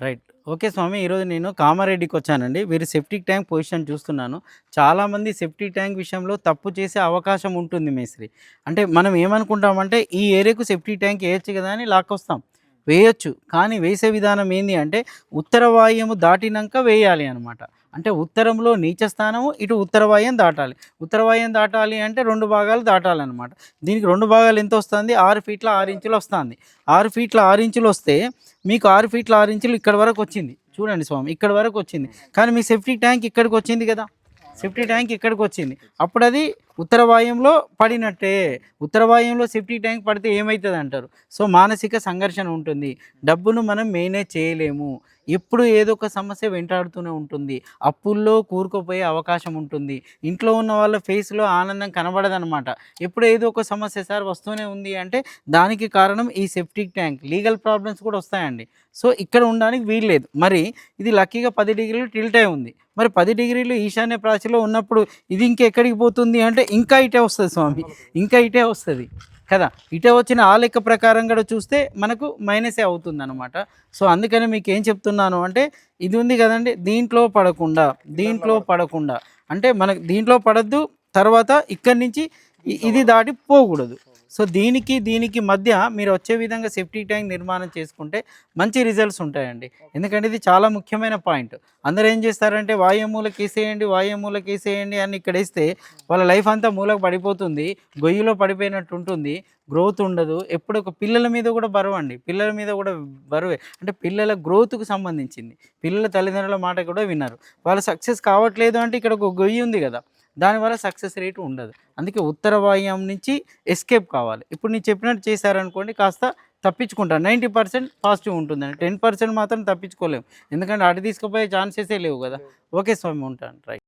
Right. Okay స్వామి. ఈరోజు నేను కామారెడ్డికొచ్చానండి. వీరి సెప్టిక్ ట్యాంక్ పొజిషన్ చూస్తున్నాను. చాలామంది సెప్టిక్ ట్యాంక్ విషయంలో తప్పు చేసే అవకాశం ఉంటుంది మేస్త్రి. అంటే మనం ఏమనుకుంటామంటే ఈ ఏరియాకు సెప్టిక్ ట్యాంక్ ఏయొచ్చు కదా అని లాక్కొస్తాం. వేయొచ్చు. కానీ వేసే విధానం ఏంది అంటే ఉత్తర వాయువ్యము దాటినంక వేయాలి అనమాట. అంటే ఉత్తరంలో నీచ స్థానము, ఇటు ఉత్తర వాయువ్యం దాటాలి. ఉత్తర వాయువ్యం దాటాలి అంటే 2 భాగాలు దాటాలనమాట. దీనికి 2 భాగాలు ఎంతొస్తుంది? 6 ఫీట్ల 6 ఇంచులు వస్తాంది. 6 ఫీట్ల 6 ఇంచులొస్తే మీకు 6 ఫీట్ల 6 ఇంచులు ఇక్కడి వరకొచ్చింది. చూడండి స్వామి, ఇక్కడి వరకొచ్చింది. కానీ మీ సెప్టిక్ ట్యాంక్ ఇక్కడికొచ్చింది గదా! సెప్టిక్ ట్యాంక్ ఇక్కడికొచ్చింది. అప్పుడది ఉత్తర వాయువ్యంలో పడినట్టే. ఉత్తర వాయువ్యంలో సెప్టిక్ ట్యాంక్ పడితే ఏమైతదంటారు? సో, మానసిక సంఘర్షణ ఉంటుంది. డబ్బును మనం మేనేజ్ చేయలేము. ఎప్పుడు ఏదో ఒక సమస్య వెంటాడుతూనే ఉంటుంది. అప్పుల్లో కూరుకుపోయే అవకాశం ఉంటుంది. ఇంట్లో ఉన్న వాళ్ళ ఫేస్‌లో ఆనందం కనబడదనమాట. ఎప్పుడు ఏదో ఒక సమస్య సార్ వస్తూనే ఉంది అంటే దానికి కారణం ఈ సెప్టిక్ ట్యాంక్. లీగల్ ప్రాబ్లమ్స్ కూడా వస్తాయండి. సో, ఇక్కడ ఉండడానికి వీల్లేదు. మరి ఇది లక్కీగా 10 డిగ్రీలు టిల్ట్ అయి ఉంది. మరి 10 డిగ్రీలు ఈశాన్య ప్రాచిలో ఉన్నప్పుడు ఇది ఇంకెక్కడికి పోతుంది అంటే ఇంకా ఇటే వస్తది స్వామి. ఇంకా ఇటే వస్తది కదా! ఇటే వచ్చిన ఆ లెక్క ప్రకారం కూడా చూస్తే మనకు మైనసే అవుతుందనమాట. సో, అందుకని మీకేం చెప్తున్నాను అంటే ఇది ఉంది కదండీ! దీంట్లో పడకుండా అంటే మనకు దీంట్లో పడొద్దు. తర్వాత ఇక్కడి నుంచి ఇది దాటి పోకూడదు. సో, దీనికి మధ్య మీరు వచ్చే విధంగా సెప్టిక్ ట్యాంక్ నిర్మాణం చేసుకుంటే మంచి రిజల్ట్స్ ఉంటాయండి. ఎందుకంటే ఇది చాలా ముఖ్యమైన పాయింట్. అందరూ ఏం చేస్తారంటే వాయు మూలకేసేయండి అని ఇక్కడేస్తే వాళ్ళ లైఫ్ అంతా మూలకు పడిపోతుంది. గొయ్యిలో పడిపోయినట్టు ఉంటుంది. గ్రోత్ ఉండదు. ఎప్పుడు ఒక పిల్లల మీద కూడా బరువండి. పిల్లల మీద కూడా బరువే. అంటే పిల్లల గ్రోత్‌కు సంబంధించింది. పిల్లల తల్లిదండ్రుల మాట కూడా వినరు. వాళ్ళు సక్సెస్ కావట్లేదు అంటే ఇక్కడ ఒక గొయ్యి ఉంది గదా! దానివల్ల సక్సెస్ రేట్ ఉండదు. అందుకే ఉత్తర వాయువ్యం నుంచి ఎస్కేప్ కావాలి. ఇప్పుడు నేను చెప్పినట్టు చేశారనుకోండి కాస్త తప్పించుకుంటారు. 90% పాజిటివ్ ఉంటుందండి. 10% మాత్రం తప్పించుకోలేము. ఎందుకంటే అటు తీసుకుపోయే ఛాన్సెసే లేవు గదా! ఓకే స్వామి, ఉంటాను. రైట్.